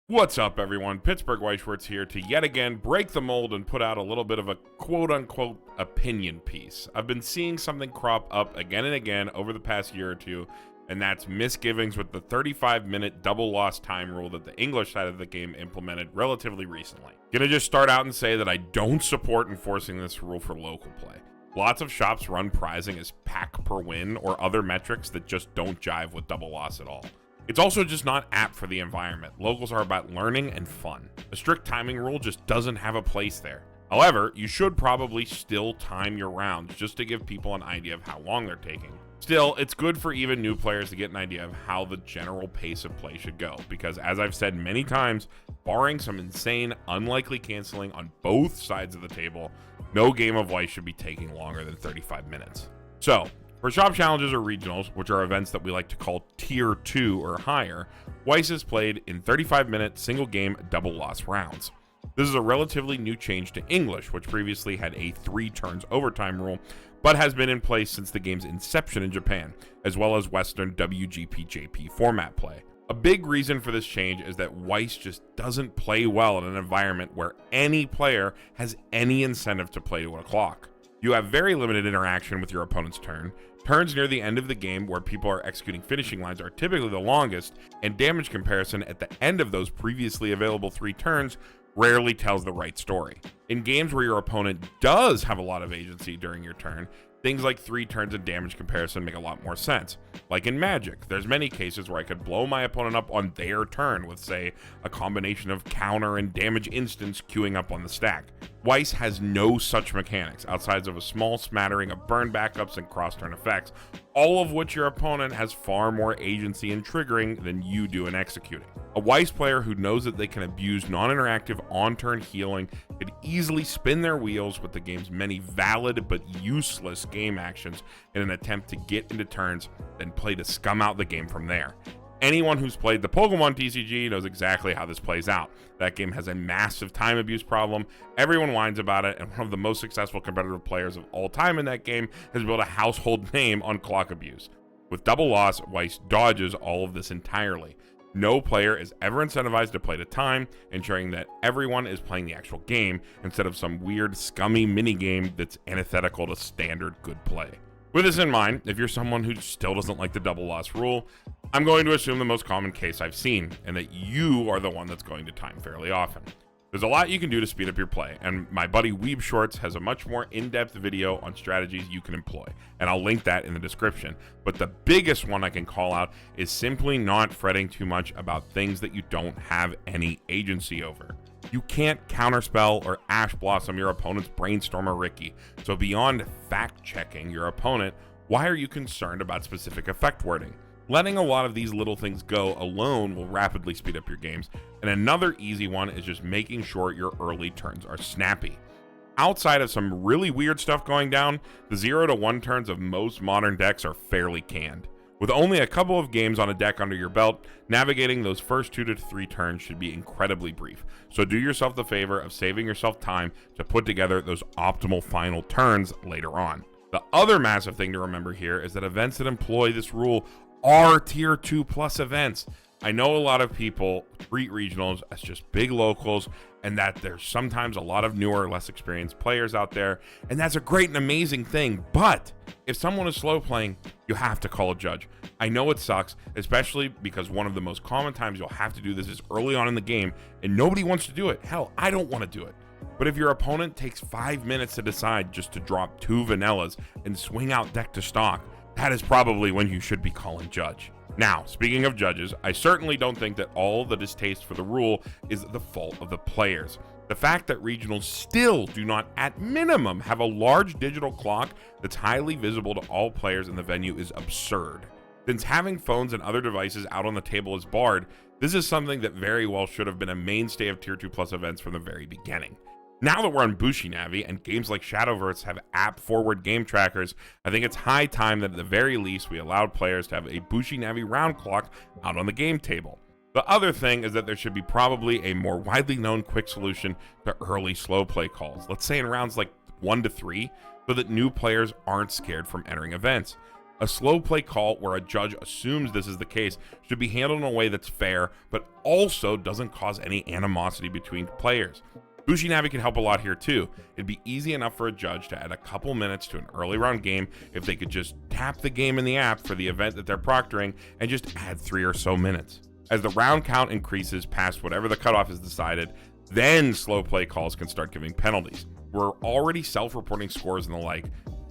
What's up, everyone? Pittsburgh Whiteshirts here to yet again break the mold and put out a little bit of a quote-unquote opinion piece. I've been seeing something crop up again and again over the past year or two, and that's misgivings with the 35-minute double loss time rule that the English side of the game implemented relatively recently. Gonna just start out and say that I don't support enforcing this rule for local play. Lots of shops run prizing as pack per win or other metrics that just don't jive with double loss at all. It's also just not apt for the environment. Locals are about learning and fun. A strict timing rule just doesn't have a place there. However, you should probably still time your rounds just to give people an idea of how long they're taking. Still, it's good for even new players to get an idea of how the general pace of play should go, because as I've said many times, barring some insane, unlikely canceling on both sides of the table, no game of life should be taking longer than 35 minutes. So, for shop challenges or regionals, which are events that we like to call tier 2 or higher, Weiss is played in 35-minute single game double loss rounds. This is a relatively new change to English, which previously had a 3 turns overtime rule, but has been in place since the game's inception in Japan, as well as Western WGP-JP format play. A big reason for this change is that Weiss just doesn't play well in an environment where any player has any incentive to play to a clock. You have very limited interaction with your opponent's turn. Turns near the end of the game where people are executing finishing lines are typically the longest, and damage comparison at the end of those previously available 3 turns rarely tells the right story. In games where your opponent does have a lot of agency during your turn, things like 3 turns and damage comparison make a lot more sense. Like in Magic, there's many cases where I could blow my opponent up on their turn with, say, a combination of counter and damage instants queuing up on the stack. Weiss has no such mechanics outside of a small smattering of burn backups and cross-turn effects, all of which your opponent has far more agency in triggering than you do in executing. A Weiss player who knows that they can abuse non-interactive on-turn healing could easily spin their wheels with the game's many valid but useless game actions in an attempt to get into turns, then play to scum out the game from there. Anyone who's played the Pokemon TCG knows exactly how this plays out. That game has a massive time abuse problem, everyone whines about it, and one of the most successful competitive players of all time in that game has built a household name on clock abuse. With double loss, Weiss dodges all of this entirely. No player is ever incentivized to play to time, ensuring that everyone is playing the actual game instead of some weird, scummy minigame that's antithetical to standard good play. With this in mind, if you're someone who still doesn't like the double loss rule, I'm going to assume the most common case I've seen, and that you are the one that's going to time fairly often. There's a lot you can do to speed up your play, and my buddy Weeb Shorts has a much more in-depth video on strategies you can employ, and I'll link that in the description. But the biggest one I can call out is simply not fretting too much about things that you don't have any agency over. You can't counterspell or Ash Blossom your opponent's Brainstorm or Ricky, so beyond fact-checking your opponent, why are you concerned about specific effect wording? Letting a lot of these little things go alone will rapidly speed up your games, and another easy one is just making sure your early turns are snappy. Outside of some really weird stuff going down, the 0 to 1 turns of most modern decks are fairly canned. With only a couple of games on a deck under your belt, navigating those first 2 to 3 turns should be incredibly brief, so do yourself the favor of saving yourself time to put together those optimal final turns later on. The other massive thing to remember here is that events that employ this rule are tier 2 plus events. I know a lot of people treat regionals as just big locals, and that there's sometimes a lot of newer, less experienced players out there, and that's a great and amazing thing. But if someone is slow playing, you have to call a judge. I know it sucks, especially because one of the most common times you'll have to do this is early on in the game, and nobody wants to do it. Hell, I don't want to do it. But if your opponent takes 5 minutes to decide just to drop 2 vanillas and swing out deck to stock, that is probably when you should be calling judge. Now, speaking of judges, I certainly don't think that all the distaste for the rule is the fault of the players. The fact that regionals still do not, at minimum, have a large digital clock that's highly visible to all players in the venue is absurd. Since having phones and other devices out on the table is barred, this is something that very well should have been a mainstay of Tier 2 Plus events from the very beginning. Now that we're on Bushi-Navi and games like Shadowverse have app-forward game trackers, I think it's high time that at the very least we allowed players to have a Bushi-Navi round clock out on the game table. The other thing is that there should be probably a more widely known quick solution to early slow play calls, let's say in rounds like 1 to 3, so that new players aren't scared from entering events. A slow play call where a judge assumes this is the case should be handled in a way that's fair, but also doesn't cause any animosity between players. Bushi Navi can help a lot here too. It'd be easy enough for a judge to add a couple minutes to an early round game if they could just tap the game in the app for the event that they're proctoring and just add 3 or so minutes. As the round count increases past whatever the cutoff is decided, then slow play calls can start giving penalties. We're already self-reporting scores and the like.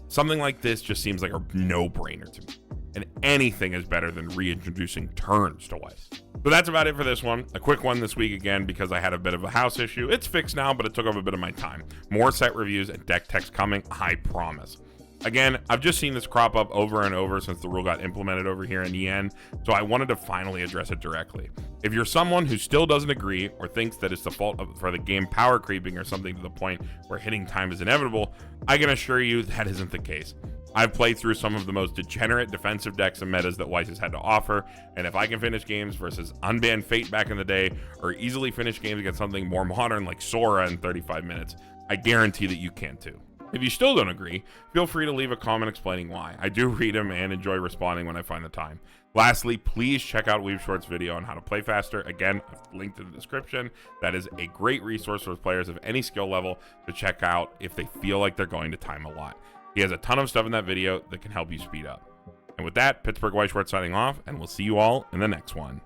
Something like this just seems like a no-brainer to me. And anything is better than reintroducing turns to Weiss. So that's about it for this one. A quick one this week again because I had a bit of a house issue. It's fixed now, but it took up a bit of my time. More set reviews and deck techs coming, I promise. Again, I've just seen this crop up over and over since the rule got implemented over here in EN, so I wanted to finally address it directly. If you're someone who still doesn't agree or thinks that it's the fault for the game power creeping or something to the point where hitting time is inevitable, I can assure you that isn't the case. I've played through some of the most degenerate defensive decks and metas that Weiss has had to offer, and if I can finish games versus unbanned Fate back in the day, or easily finish games against something more modern like Sora in 35 minutes, I guarantee that you can too. If you still don't agree, feel free to leave a comment explaining why. I do read them and enjoy responding when I find the time. Lastly, please check out Weave Short's video on how to play faster. Again, I've linked in the description. That is a great resource for players of any skill level to check out if they feel like they're going to time a lot. He has a ton of stuff in that video that can help you speed up. And with that, Pittsburgh White Schwartz signing off, and we'll see you all in the next one.